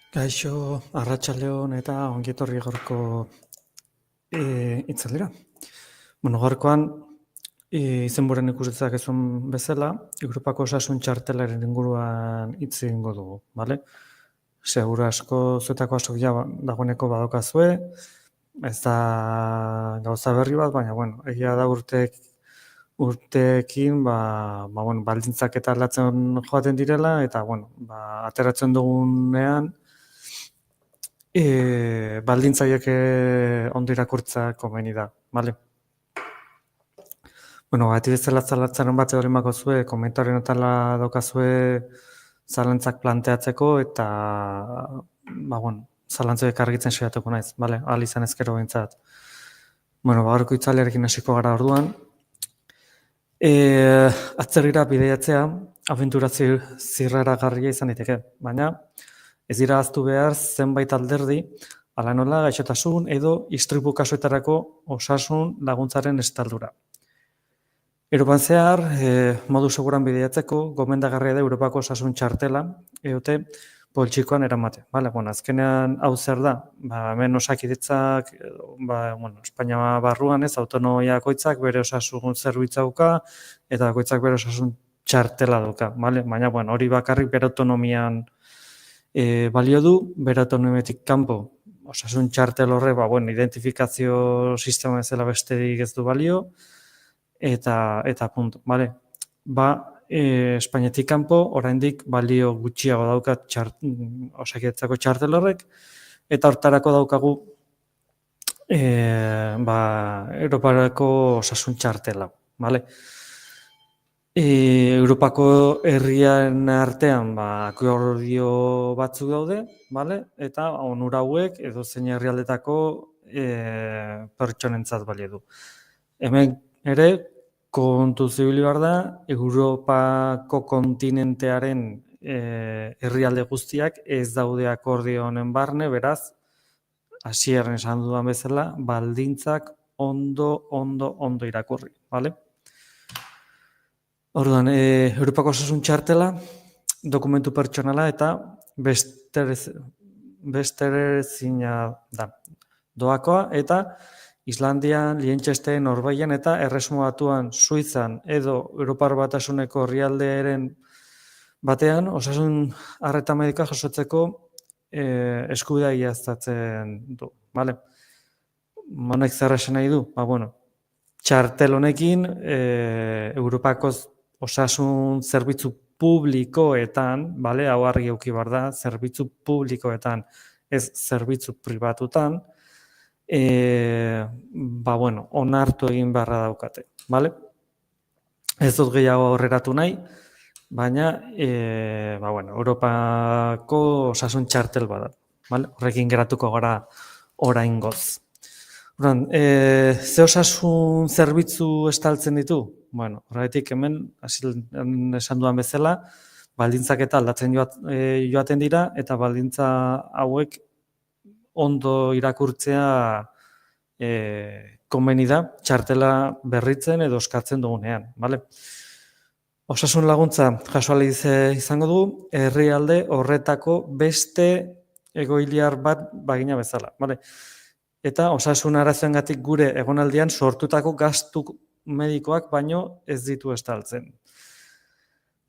Kaixo, arratsaldeon eta ongi etorri gaurko hitzaldira. Gaurkoan izenburuan ikus dezakezun bezala, Europako Osasun Txartelaren inguruan hitz egingo dugu, bale? Seguru asko zuetako asko ja dagoeneko badokazue, ez da gauza berri bat, baina egia da urteekin baldintzak eta aldatzen joaten direla, eta ateratzen dugunean baldintzaiek ondo irakurtza komeni da, bale? Bati bezala zalatzaren bat hori makozue, komentarioen etala daukazue zalantzak planteatzeko eta zalantzoek argitzen saiatuko naiz, bale? Ahal izan ezkero behintzat. Gaurko itzalearekin hasiko gara orduan. Atzerrira bidaiatzea, abentura zirraragarria izan daiteke, baina ez dira ahaztu behar zenbait alderdi, hala nola gaixotasun edo istripu kasuetarako osasun laguntzaren estaldura. Europan zehar, modu seguran bidaiatzeko, gomendagarria da Europako Osasun Txartela, EOT, poltsikoan eramate. Azkenean hau zer da, hemen Osakidetzak, Espainia barruan ez, autonomiakoitzak bere osasun zerbitza dauka, eta bakoitzak bere osasun txartela dauka. Baina hori bakarrik bere autonomian balio du, bere autonomiatik kanpo. Osasun txartel horre, identifikazio sistema ezela besterik ez du balio, eta punto, bale? Espainiatik kanpo, oraindik balio gutxiago daukat Osakidetzako txartel horrek, eta hortarako daukagu Europarako osasun txartela, bale? Europako herrien artean akordio batzuk daude, bale? Eta onura hauek edozein herrialdetako pertsonentzat balio du. Hemen ere, kontu zibili behar da, Europako kontinentearen herrialde guztiak ez daude akordio honen barne, beraz, hasieran esan dudan bezala, baldintzak ondo irakurri, bale? Orduan, Europako Osasun Txartela, dokumentu pertsonala eta besterezina da. Doakoa eta Islandian, Liechtenstein, Norbaian eta Erresuma Batuan, Suitzan edo Europar Batasuneko herrialderen batean osasun arreta medikoa jasotzeko eskubidea egiaztatzen du, bale? Honek zer esan nahi du? Txartel honekin Europako osasun zerbitzu publikoetan, bale, hau argi eduki behar da, zerbitzu publikoetan, ez zerbitzu pribatutan, onartu egin beharra daukate, bale? Ez dut gehiago aurreratu nahi, baina, Europako osasun txartel bada, bale? Horrekin geratuko gara oraingoz. Ze osasun zerbitzu estaltzen ditu? Horregatik hemen, esan duan bezala, baldintzak eta aldatzen joaten dira, eta baldintza hauek ondo irakurtzea komeni da, txartela berritzen edo eskatzen dugunean, bale? Osasun laguntza jaso ahal izango du, herrialde horretako beste egoiliar bat bagina bezala, bale? Eta osasun arazoengatik gure egonaldian sortutako gastu medikoak baino ez ditu estaltzen.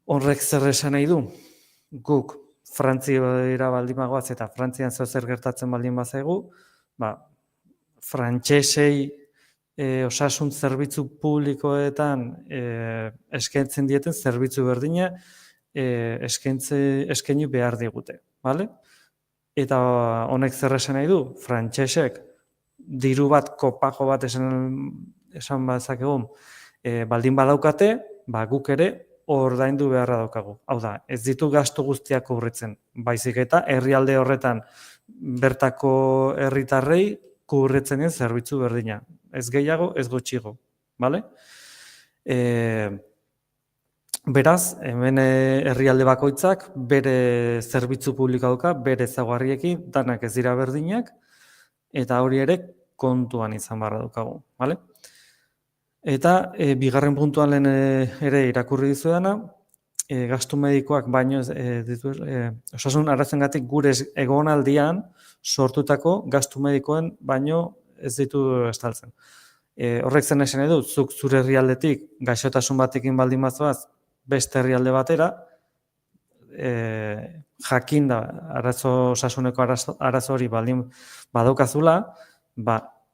Horrek zer esan nahi du? Guk Frantziara baldin bagoaz eta Frantzian zer gertatzen baldin bazaigu, frantsesei osasun zerbitzu publikoetan eskaintzen dieten zerbitzu berdina eskaini behar digute, bale? Eta honek zer esan nahi du? Frantsesek diru bat, kopago bat esan bazakegu, baldin badaukate, guk ere ordaindu beharra daukagu. Hau da, ez ditu gastu guztiak kubritzen, baizik eta herrialde horretan bertako herritarrei kubritzen den zerbitzu berdina. Ez gehiago, ez gutxiago, bale? Beraz, hemen herrialde bakoitzak bere zerbitzu publikoa dauka, bere ezaugarriekin, danak ez dira berdinak, eta hori ere kontuan izan beharra daukagu, bale? Eta bigarren puntuan lehen ere irakurri dizuedana, gastu medikoak baino osasun arazoengatik gure egonaldian sortutako gastu medikoen baino ez ditu estaltzen. Horrek zen esan edu, zuk zure herrialdetik gaixotasun batekin baldin bazoaz beste herrialde batera, jakinda arazo osasuneko arazo hori baldin badaukazula,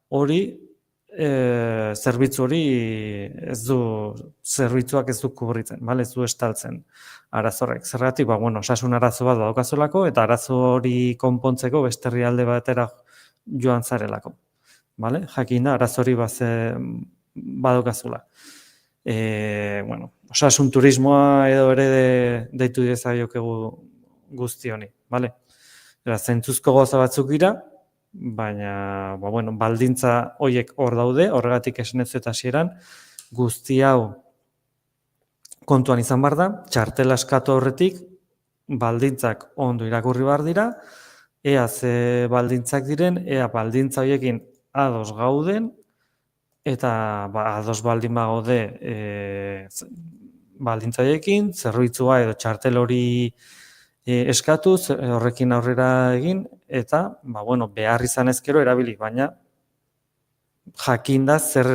hori zerbitzu hori zerbitzuak ez du kubritzen, ez du estaltzen arazorrek. Zergatik, osasun arazo bat badaukazulako eta arazo hori konpontzeko beste herrialde batera joan zarelako. Jakinda arazo hori badaukazula. Osasun turismoa edo ere deitu dezaiokegu guzti honi. Zentzuzko gauza batzuk dira, baina baldintza horiek hor daude, horregatik esan ez eta hasieran, guzti hau kontuan izan behar da, txartela eskatu horretik, baldintzak ondo irakurri behar dira, ea ze baldintzak diren, ea baldintza horiekin ados gauden, eta ados baldin bagaude baldintza horiekin, zerbitzua edo txartel hori eskatu, horrekin aurrera egin, eta behar izan ezkero erabili, baina jakinda zer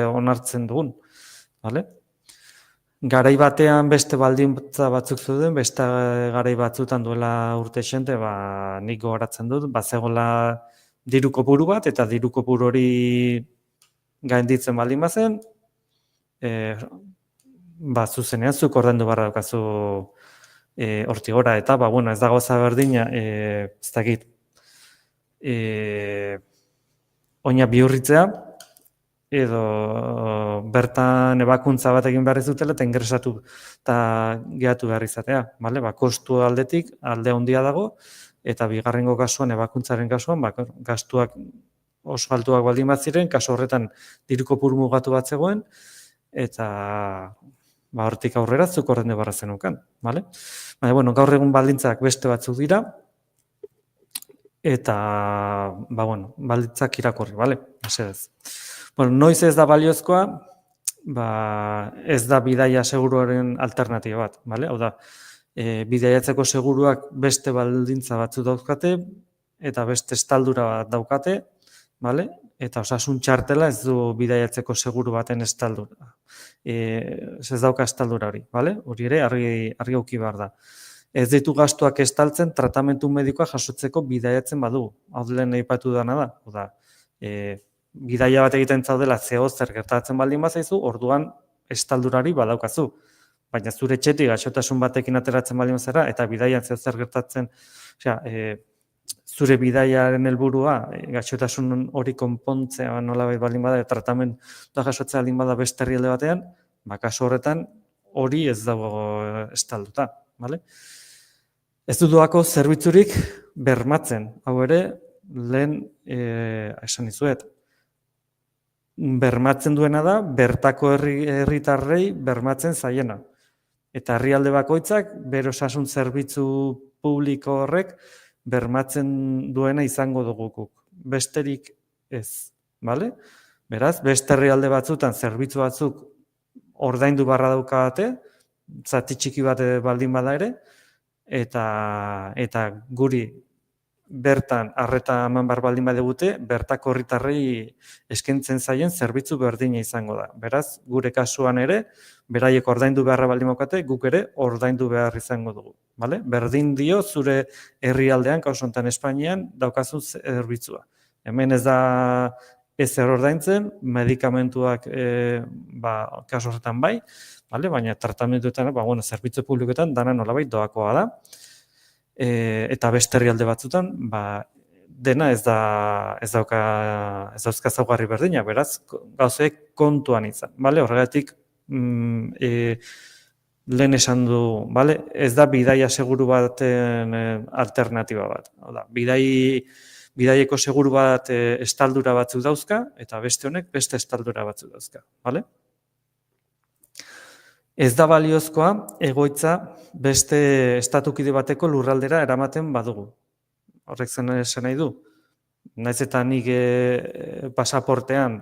onartzen dugun. Garai batean beste baldintza batzuk zeuden, beste garai batzutan duela urte xente, nik gogoratzen dut, zegoela diru kopuru bat, eta diru kopuru hori gainditzen baldin bazen, zuzenean zuk ordaindu barra daukazu hortik gora, eta ez dago berdina, ez dakit, oina bihurritzea, edo bertan ebakuntza bat egin behar izutela, eta ingresatu eta gehatu behar izatea. Kostu aldetik, alde handia dago, eta bigarrengo kasuan, ebakuntzaren kasuan, gastuak oso altuak baldin bat ziren, kasu horretan diru kopuru mugatu bat zegoen, eta hortik aurrera zuk ordaindu beharra zenukan. Baina, gaur egun baldintzak beste batzuk dira, eta baldintzak irakurri, mesedez. Noiz ez da baliozkoa, ez da bidaia seguruaren alternatiba bat. Hau da, bidaiatzeko seguruak beste baldintza batzu daukate, eta beste estaldura bat daukate, eta osasun txartela ez du bidaiatzeko seguru baten estaldura. Ez dauka estaldura hori, hori ere argi auki behar da. Ez ditu gastuak estaltzen tratamentu medikoa jasotzeko bidaiatzen badu. Hau lehen aipatu dana da. Bidaia bat egiten zaudela zer gertatzen baldin bazaizu, orduan estaldurari badaukazu. Baina zure etxetik gaixotasun batekin ateratzen baldin bazara, eta bidaian zer gertatzen, zure bidaiaren helburua gaixotasun hori konpontzea nolabait baldin bada, tratamentua jasotzea baldin bada beste herrialde batean, kasu horretan hori ez dago estalduta. Ez du doako zerbitzurik bermatzen, hau ere lehen esan izuet. Bermatzen duena da, bertako herritarrei bermatzen zaiena. Eta herrialde bakoitzak, bere osasun zerbitzu publiko horrek, bermatzen duena izango dugu guk. Besterik ez. Beraz, beste herrialde batzutan zerbitzu batzuk ordaindu barra daukate, zati txiki bat baldin bada ere, eta guri bertan arreta eman behar baldin badegute, bertako herritarrei eskaintzen zaien zerbitzu berdina izango da. Beraz, gure kasuan ere, beraiek ordaindu beharra baldin daukate, guk ere ordaindu behar izango dugu. Berdin dio zure herrialdean, kasu honetan Espainian, daukazu zerbitzua. Hemen ez da ezer ordaintzen, medikamentuak kasu horretan bai, baina tratamentuetan, zerbitzu publikoetan, dana nolabait doakoa da. Eta beste herrialde batzutan, dena ez dauzka zaugarri berdina, beraz, gauzeek kontuan izan. Horregatik, lehen esan du, ez da bidaia seguru baten alternatiba bat. Bidaieko seguru bat estaldura batzuk dauzka, eta beste honek beste estaldura batzuk dauzka. Ez da baliozkoa egoitza beste estatukide bateko lurraldera eramaten badugu. Horrek zen esan nahi du. Naiz eta nik pasaportean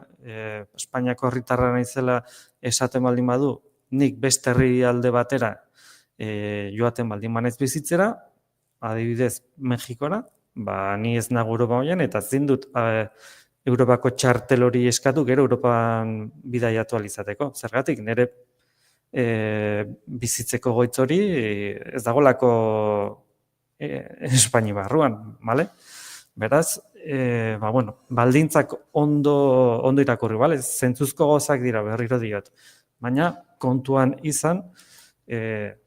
Espainiako herritarra naizela esaten baldin badu, nik beste herrialde batera joaten baldin banaiz bizitzera, adibidez Mexikora, ni ez nago Europa mailan eta ezin dut Europako txartel hori eskatu gero Europan bidaiatu ahal izateko. Zergatik, nire bizitzeko goitz hori ez dagolako Espainia barruan, bale? Beraz, baldintzak ondo irakurri, bale? Zentzuzko gozak dira berriro diot. Baina kontuan izan, ez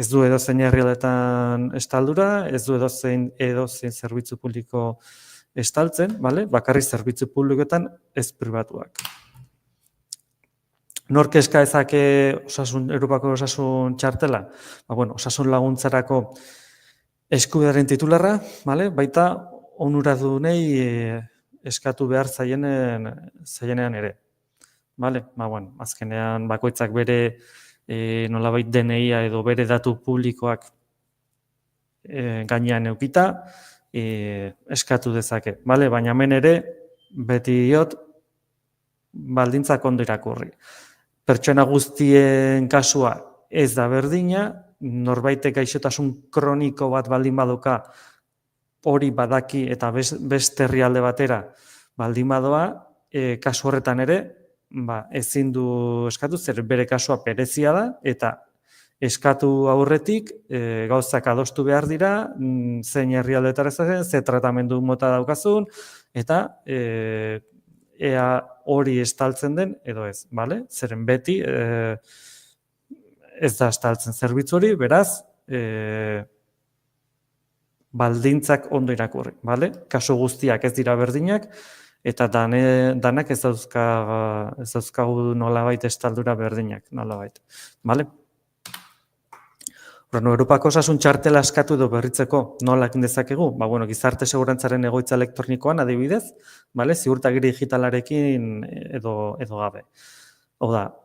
du edozein herrialdetan estaldura, ez du edozein zerbitzu publiko estaltzen, bakarrik zerbitzu publikoetan ez pribatuak. Nork eska ezake Europako osasun txartela? Osasun laguntzarako eskubidearen titularra, baita onuradunei eskatu behar zaienean ere. Azkenean bakoitzak bere nolabait DNI-a edo bere datu publikoak gainean eukita, eskatu dezake. Baina hemen ere, beti diot, baldintzak ondo irakurri. Pertsona guztien kasua ez da berdina, norbaitek gaixotasun kroniko bat baldin baduka, hori badaki eta beste herrialde batera baldin badoa, kasu horretan ere, ezin du eskatu, zer bere kasua berezia da, eta eskatu aurretik gauzak adostu behar dira, zein herrialdetara zen, ze tratamendu mota daukazun, eta ea hori estaltzen den edo ez, zeren beti ez da estaltzen zerbitzu hori, beraz, baldintzak ondo irakurri, kasu guztiak ez dira berdinak, eta danak ez dauzkagu nolabait estaldura berdinak, nolabait, Europako osasun txartela eskatu edo berritzeko nola egin dezakegu? Gizarte segurantzaren egoitza elektronikoan adibidez, ziurtagiri digitalarekin edo gabe. Hau da,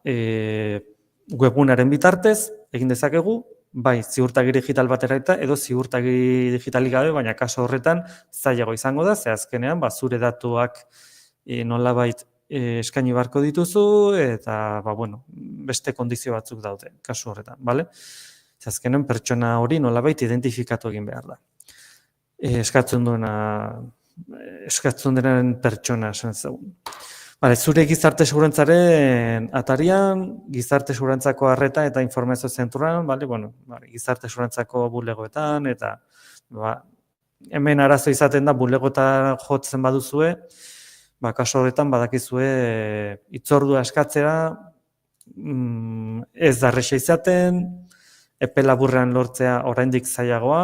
webgunaren bitartez egin dezakegu, bai ziurtagiri digital batera edo ziurtagiri digitalik gabe, baina kaso horretan zailago izango da, ze azkenean zure datuak nolabait eskaini beharko dituzu eta beste kondizio batzuk daude kasu horretan, azkenen pertsona hori nolabait identifikatu egin behar da. Eskatzen denen pertsona esan zegoen. Zure gizarte segurantzaren atarian, gizarte segurantzako arreta eta informazio zentroan, gizarte segurantzako bulegoetan, eta hemen arazo izaten da bulegoetan jotzen baduzue, kaso horretan badakizue hitzordua eskatzera, ez da erraza izaten, epe laburrean lortzea oraindik zailagoa,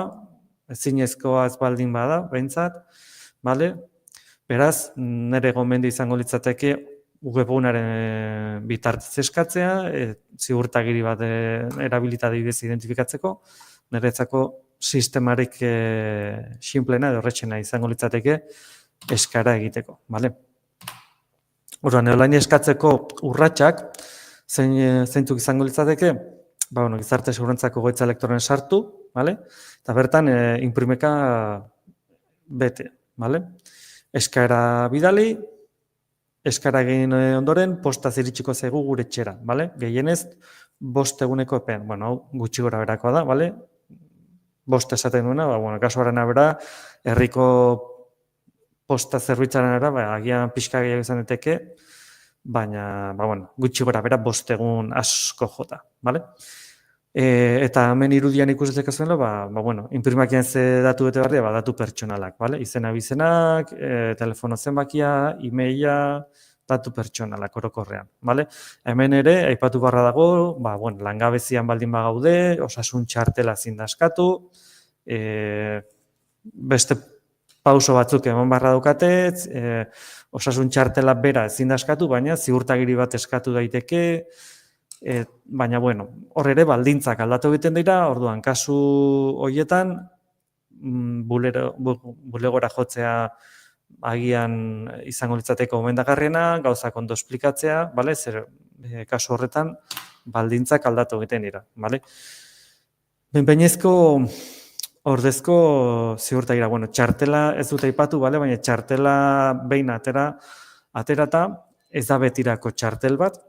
ezinezkoa ez baldin bada, behintzat, beraz, nire gomendio izango litzateke webgunaren bitartez eskatzea, ziurtagiri bat erabilita adibidez identifikatzeko, niretzako sistemarik sinplena edo erretxena izango litzateke eskara egiteko, online eskatzeko urratsak zeintzuk izango litzateke, gizarte segurantzako egoitza elektronen sartu, eta bertan inprimeka bete, eskaera bidali, eskaera egin ondoren, posta iritsiko zaigu gure etxera, gehienez, 5 eguneko epean, gutxi gora berakoa da, 5 esaten duena, kasu horren abera, herriko posta zerbitzaren ara, agian pixka gehiago izan daiteke, baina, gutxi gora bera 5 egun asko jota, Eta hemen irudian ikusetzeko zuela, inprimakian ze datu bete behar dira, datu pertsonalak, izena bizenak, telefono zenbakia, e-maila, datu pertsonalak orokorrean, Hemen ere, aipatu barra dago, langabezian baldin bagaude, osasun txartela zindaskatu, beste pauso batzuk eman barra daukate, osasun txartela bera ezin da eskatu, baina ziurtagiri bat eskatu daiteke, baina, hor ere baldintzak aldatu egiten dira, orduan, kasu horietan, bulegora jotzea agian izango litzateko gomendagarriena, gauzak ondo esplikatzea, zer kasu horretan baldintzak aldatu egiten dira, Behinpeinezko ordezko ziurtagira, txartela ez dut aipatu, baina txartela behin aterata, ez da betirako txartel bat,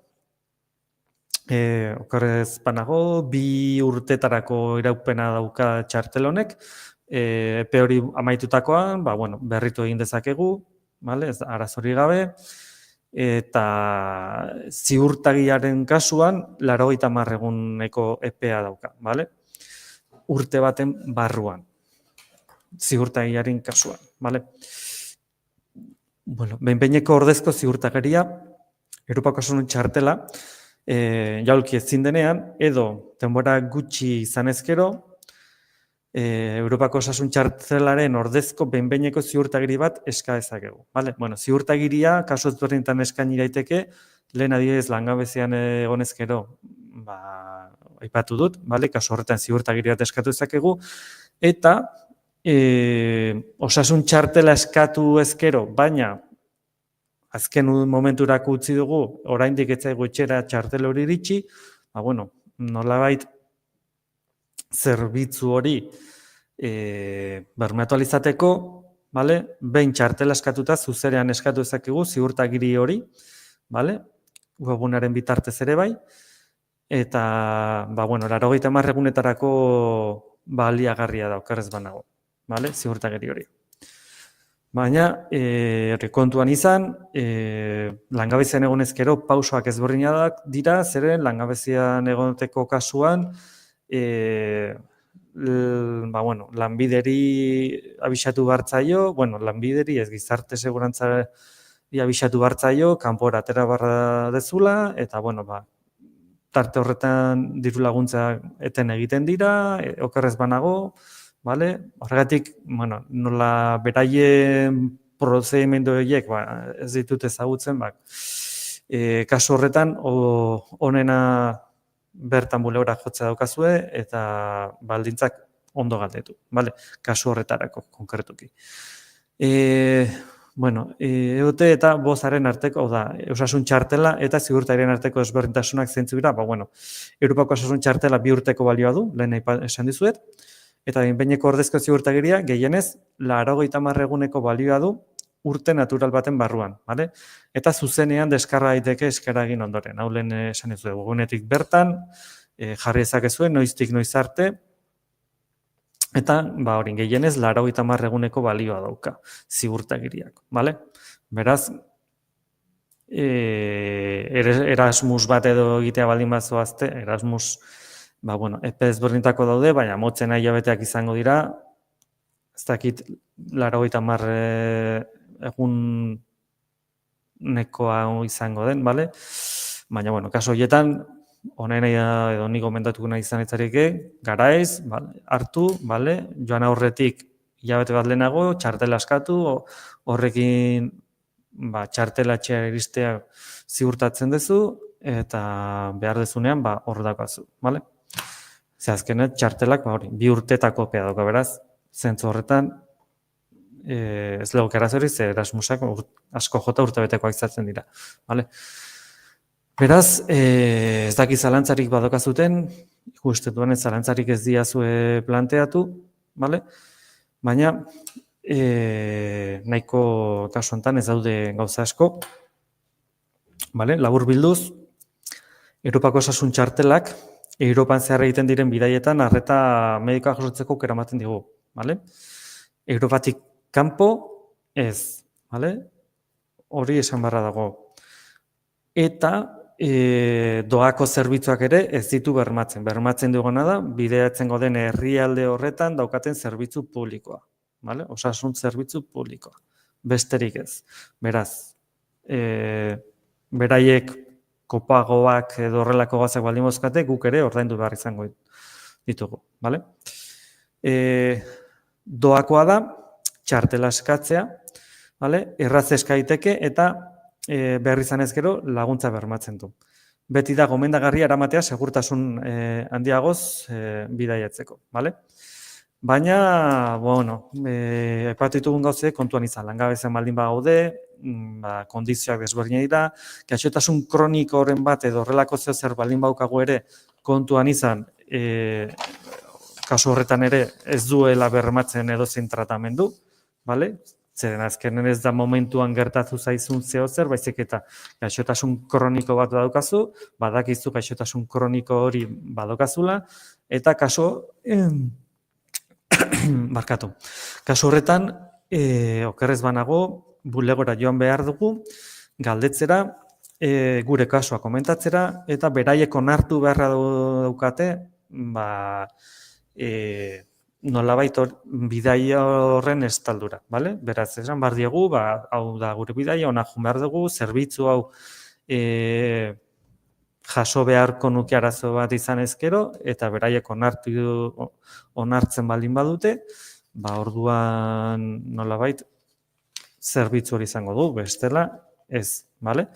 Okerrez banago, 2 urtetarako iraupena dauka txartel honek, epe hori amaitutakoan, berritu egin dezakegu, ez arazorik gabe, eta ziurtagiaren kasuan 90 eguneko epea dauka, urte baten barruan, ziurtagiaren kasuan, behin-behineko ordezko ziurtageria, Europako Osasun Txartela, jaulki ezin denean, edo denbora gutxi izan ezkero, Europako Osasun Txartelaren ordezko behin-behineko ziurtagiri bat eska dezakegu. Ziurtagiria, kasu ezberdinetan eskaini daiteke, lehen adibidez langabezian egon ezkero, aipatu dut, kasu horretan ziurtagiri bat eskatu dezakegu, eta Osasun Txartela eskatu ezkero, baina azken momenturako utzi dugu, oraindik ez zaigu etxera txartel hori iritsi, nolabait zerbitzu hori bermatu ahal izateko, behin txartela eskatuta zuzerean eskatu dezakegu ziurtagiri hori, webgunaren bitartez ere bai, eta 90 egunetarako baliagarria da, okerrez banago, ziurtagiri hori. Baina, kontuan izan, langabezian egon ezkero pausoak ezberdinak dira, zeren langabezian egoteko kasuan, lanbideri abisatu bartzaio, lanbideri ez gizarte segurantzari abisatu bartzaio, kanpora atera barra dezula, eta, tarte horretan diru laguntza eten egiten dira, okerrez banago, horregatik, nola beraien prozedimendu horiek ez ditut ezagutzen, kasu horretan onena bertan buleora jotzea daukazue eta baldintzak ondo galdetu, kasu horretarako konkretuki. Eute eta bozaren arteko, Osasun Txartela eta ziurtagirien arteko ezberdintasunak zeintzu dira, Europako Osasun Txartela 2 urteko balioa du, lehen esan dizuet, eta behin-behineko ordezko ziurtagiria gehienez 90 eguneko balioa du urte natural baten barruan, eta zuzenean deskarga daiteke eskera egin ondoren. Hau lehen esan dizuet, webgunetik bertan, jarri ezakezue, noiztik noiz arte, eta hori gehienez 90 eguneko balioa dauka ziurtagiriak, Beraz, Erasmus bat edo egitea baldin bazoazte, Erasmus epe ezberdintako daude, baina motzen hilabeteak izango dira, ez dakit 90 egunekoa izango den, baina, kasu horietan, honena edo nik gomendatuko nahi izan etzareke, garaiz, hartu, joan aurretik hilabete bat lehenago, txartela askatu, horrekin txartela etxea iristea ziurtatzen duzu, eta behar dezunean hor daukazu, Ze azkenet, txartelak 2 urtetako epea dauka, beraz, zentzu horretan, ez legoke arazori, ze Erasmusak asko jota urtebetekoak izatzen dira. Beraz, ez daki zalantzarik badokazuten, ikusten duen zalantzarik ez diazue planteatu, baina, nahiko kasu honetan ez daude gauza asko, labur bilduz, Europako Osasun Txartelak, Europan zehar egiten diren bidaietan arreta medikoa jasotzeko aukera ematen digu, Europatik kanpo ez, hori esan barra dago. Eta doako zerbitzuak ere ez ditu bermatzen. Bermatzen duguna da, bideatzen den herrialde horretan daukaten zerbitzu publikoa, osasun zerbitzu publikoa, besterik ez. Beraz, beraiek kopagoak edo horrelako gazak baldin bozkate, guk ere ordaindu behar izango ditugu. Doakoa da, txartela eskatzea, erraz eskaiteke eta behar izan ez gero laguntza bermatzen du. Beti da gomendagarria eramatea segurtasun handiagoz bidaiatzeko. Baina, aipatu ditugun gauze kontuan izan, langabezian baldin bagaude, kondizioak desberdinak dira, gaixotasun kroniko horren bat edo horrelako zer baldin baukagu ere kontuan izan, kasu horretan ere ez duela bermatzen edozein tratamendu, Zeren azkenen ez da momentuan gertatu zaizun zeo zer, baizik eta gaixotasun kroniko bat daukazu, badakizu gaixotasun kroniko hori badokazula, eta kaso horretan, okerrez banago, bulegora joan behar dugu, galdetzera, gure kasua komentatzera, eta beraiek onartu beharra daukate, nolabait bidaia horren estaldura, bale? Beraz, esan behar diegu, hau da gure bidaia, hona joan behar dugu, zerbitzu hau jaso beharko nuke arazo bat izan ezkero, eta beraiek onartzen baldin badute, orduan nolabait zerbitzu hori izango du, bestela ez, bale?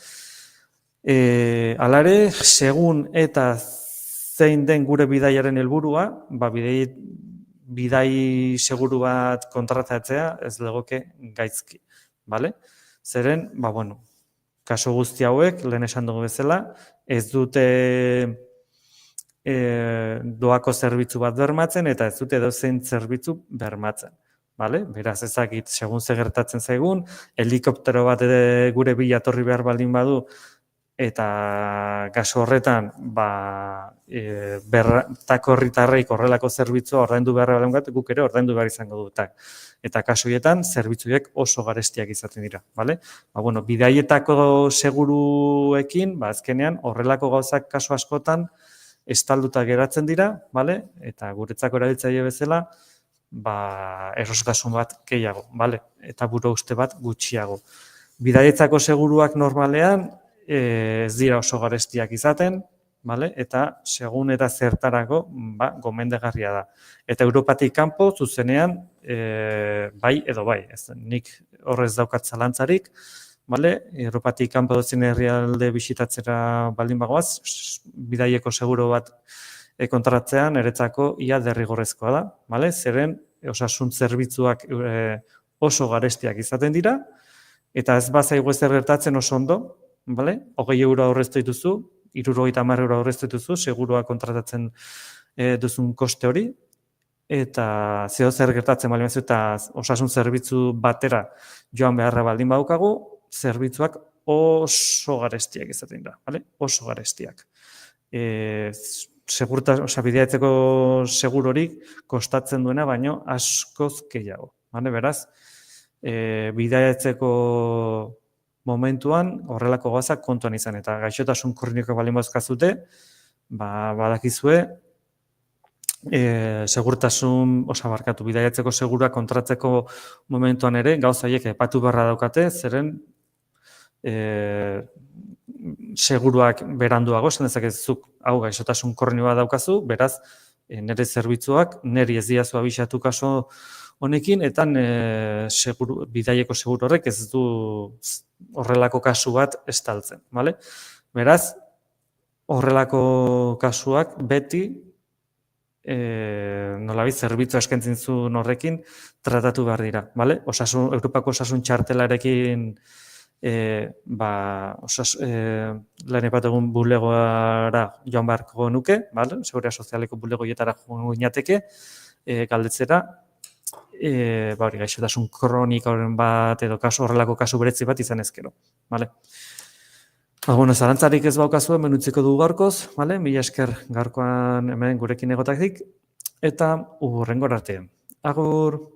Alare, segun eta zein den gure bidaiaren helburua, bidai seguru bat kontratatzea ez legoke gaizki, bale? Zeren, kaso guzti hauek, lehen esan dugu bezala, ez dute doako zerbitzu bat bermatzen eta ez dute edozein zerbitzu bermatzen. Beraz, ezakit, segun ze gertatzen zaigun, helikoptero bat gure bilatorri behar baldin badu, eta kasu horretan, bertako herritarrek horrelako zerbitzua ordaindu behar baldin bat, guk ere ordaindu behar izango du. Eta kasu horietan, zerbitzuek oso garestiak izaten dira. Bidaietako seguruekin, azkenean, horrelako gauzak kasu askotan, estalduta geratzen dira, eta guretzako erabiltzaile bezala, erosotasun bat gehiago, eta buru uste bat gutxiago. Bidaietako seguruak normalean ez dira oso garestiak izaten, eta segun eta zertarako gomendagarria da. Eta Europatik kanpo zuzenean bai edo bai, nik horrez daukat zalantzarik, Europatik kanpo dozen herrialde bisitatzera baldin bagoaz, bidaieko seguro bat kontratzean eretzako ia derrigorrezkoa da, zeren osasun zerbitzuak oso garestiak izaten dira, eta ez bazaigu ezer gertatzen oso ondo, 20 euro aurreztu dituzu, 70 euro aurreztu dituzu, segurua kontratatzen duzun koste hori, eta zeo zer gertatzen baldin bazu eta osasun zerbitzu batera joan beharra baldin badaukagu, zerbitzuak oso garestiak izaten dira, oso garestiak. Bidaiatzeko segurorik kostatzen duena, baino askoz gehiago. Beraz, bidaiatzeko momentuan horrelako gauzak kontuan izan, eta gaixotasun kroniko baldin baduzkazute, badakizue, bidaiatzeko segurua kontratzeko momentuan ere, gauza horiek aipatu beharra daukate, zeren seguruak beranduago, esan dezakezuk hau gaixotasun kronikoa daukazu, beraz, nire zerbitzuak, niri ez diazu abisatu kaso honekin, eta bidaieko seguru horrek ez du horrelako kasu bat estaltzen. Beraz, horrelako kasuak beti nolabait zerbitzu eskaintzen zuen horrekin tratatu behar dira. Europako osasun txartelarekin lehen egun bulegoara joan beharko nuke, Seguridad Sozialeko bulegoietara joan ginateke, galdetzera, gaixotasun kronikoren bat edo horrelako kasu beretzi bat izan ezkero. Zalantzarik ez baukazue, menutziko dugu gaurkoz, mila esker gaurkoan hemen gurekin egotakik, eta hurrengora arte. Agur!